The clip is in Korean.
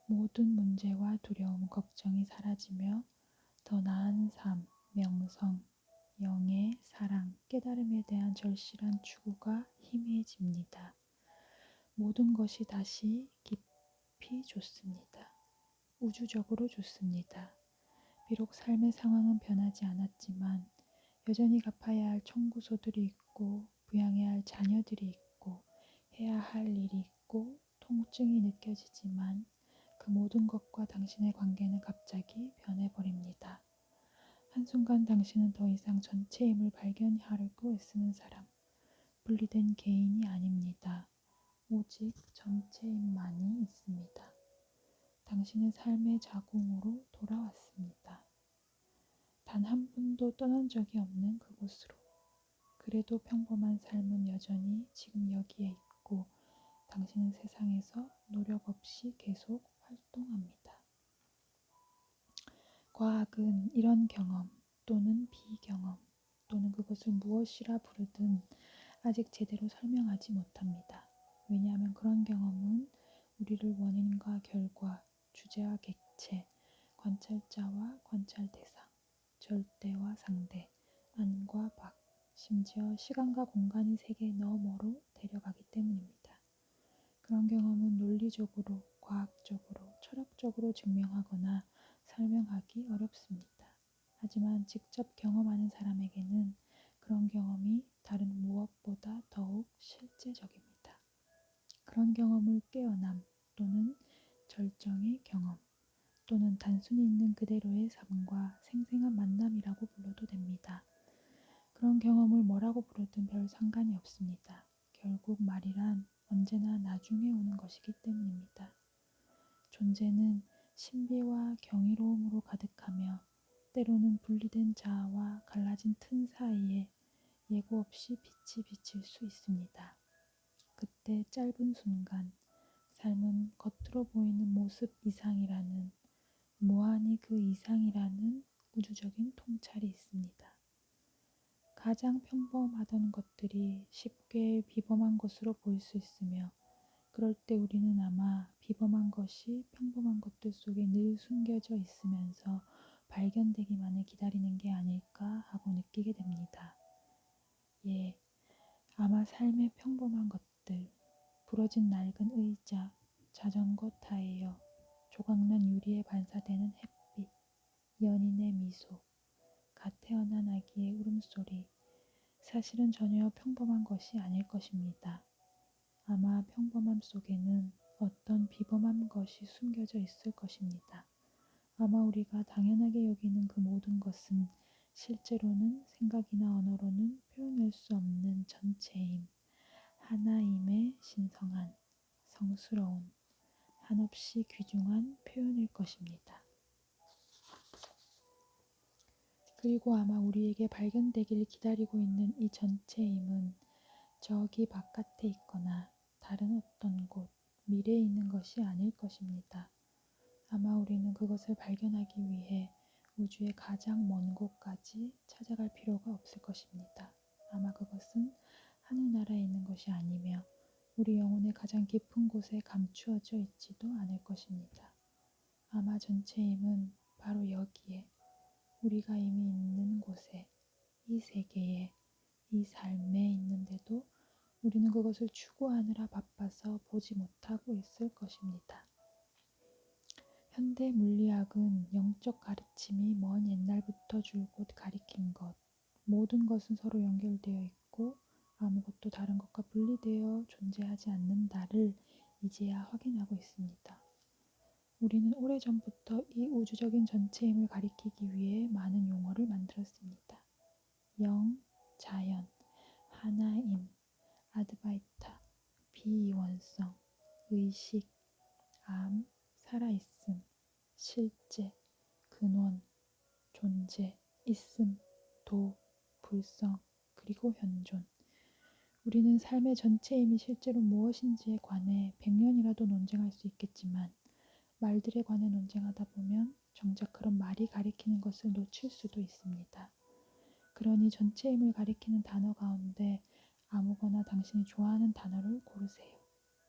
모든 문제와 두려움, 걱정이 사라지며 더 나은 삶, 명성, 영예, 사랑, 깨달음에 대한 절실한 추구가 희미해집니다. 모든 것이 다시 깊이 좋습니다. 우주적으로 좋습니다. 비록 삶의 상황은 변하지 않았지만 여전히 갚아야 할 청구서들이 있고 부양해야 할 자녀들이 있고 해야 할 일이 있고 통증이 느껴지지만 그 모든 것과 당신의 관계는 갑자기 변해버립니다. 한순간 당신은 더 이상 전체의 힘을 발견하려고 애쓰는 사람, 분리된 개인이 아닙니다. 오직 전체의 힘만이 있습니다. 당신의 삶의 자궁으로 돌아왔습니다. 단 한 분도 떠난 적이 없는 그곳으로. 그래도 평범한 삶은 여전히 지금 여기에 있고 당신은 세상에서 노력 없이 계속 활동합니다. 과학은 이런 경험 또는 비경험 또는 그것을 무엇이라 부르든 아직 제대로 설명하지 못합니다. 왜냐하면 그런 경험은 우리를 원인과 결과, 주제와 객체, 관찰자와 관찰 대상, 절대와 상대, 안과 밖, 심지어 시간과 공간의 세계 너머로 데려가기 때문입니다. 그런 경험은 논리적으로, 과학적으로, 철학적으로 증명하거나 설명하기 어렵습니다. 하지만 직접 경험하는 사람에게는 그런 경험이 다른 무엇보다 더욱 실제적입니다. 그런 경험을 깨어남 또는 절정의 경험 또는 단순히 있는 그대로의 삶과 생생한 만남이라고 불러도 됩니다. 그런 경험을 뭐라고 부르든 별 상관이 없습니다. 결국 말이란 언제나 나중에 오는 것이기 때문입니다. 존재는 신비와 경이로움으로 가득하며 때로는 분리된 자아와 갈라진 틈 사이에 예고 없이 빛이 비칠 수 있습니다. 그때 짧은 순간 삶은 겉으로 보이는 모습 이상이라는 무한히 그 이상이라는 우주적인 통찰이 있습니다. 가장 평범하던 것들이 쉽게 비범한 것으로 보일 수 있으며 그럴 때 우리는 아마 비범한 것이 평범한 것들 속에 늘 숨겨져 있으면서 발견되기만을 기다리는 게 아닐까 하고 느끼게 됩니다. 예, 아마 삶의 평범한 것들, 부러진 낡은 의자, 자전거 타이어, 조각난 유리에 반사되는 햇빛, 연인의 미소, 갓 태어난 아기의 울음소리, 사실은 전혀 평범한 것이 아닐 것입니다. 아마 평범함 속에는 어떤 비범한 것이 숨겨져 있을 것입니다. 아마 우리가 당연하게 여기는 그 모든 것은 실제로는 생각이나 언어로는 표현할 수 없는 전체임, 하나임의 신성한, 성스러운, 한없이 귀중한 표현일 것입니다. 그리고 아마 우리에게 발견되길 기다리고 있는 이 전체의 힘은 저기 바깥에 있거나 다른 어떤 곳, 미래에 있는 것이 아닐 것입니다. 아마 우리는 그것을 발견하기 위해 우주의 가장 먼 곳까지 찾아갈 필요가 없을 것입니다. 아마 그것은 하늘나라에 있는 것이 아니며 우리 영혼의 가장 깊은 곳에 감추어져 있지도 않을 것입니다. 아마 전체의 힘은 바로 여기에 우리가 이미 있는 곳에 이 세계에 이 삶에 있는데도 우리는 그것을 추구하느라 바빠서 보지 못하고 있을 것입니다. 현대 물리학은 영적 가르침이 먼 옛날부터 줄곧 가리킨 것, 모든 것은 서로 연결되어 있고 아무것도 다른 것과 분리되어 존재하지 않는다를 이제야 확인하고 있습니다. 우리는 오래전부터 이 우주적인 전체임을 가리키기 위해 많은 용어를 만들었습니다. 영, 자연, 하나임, 아드바이타, 비이원성, 의식, 암, 살아있음, 실제, 근원, 존재, 있음, 도, 불성, 그리고 현존. 우리는 삶의 전체임이 실제로 무엇인지에 관해 100년이라도 논쟁할 수 있겠지만 말들에 관해 논쟁하다 보면 정작 그런 말이 가리키는 것을 놓칠 수도 있습니다. 그러니 전체임을 가리키는 단어 가운데 아무거나 당신이 좋아하는 단어를 고르세요.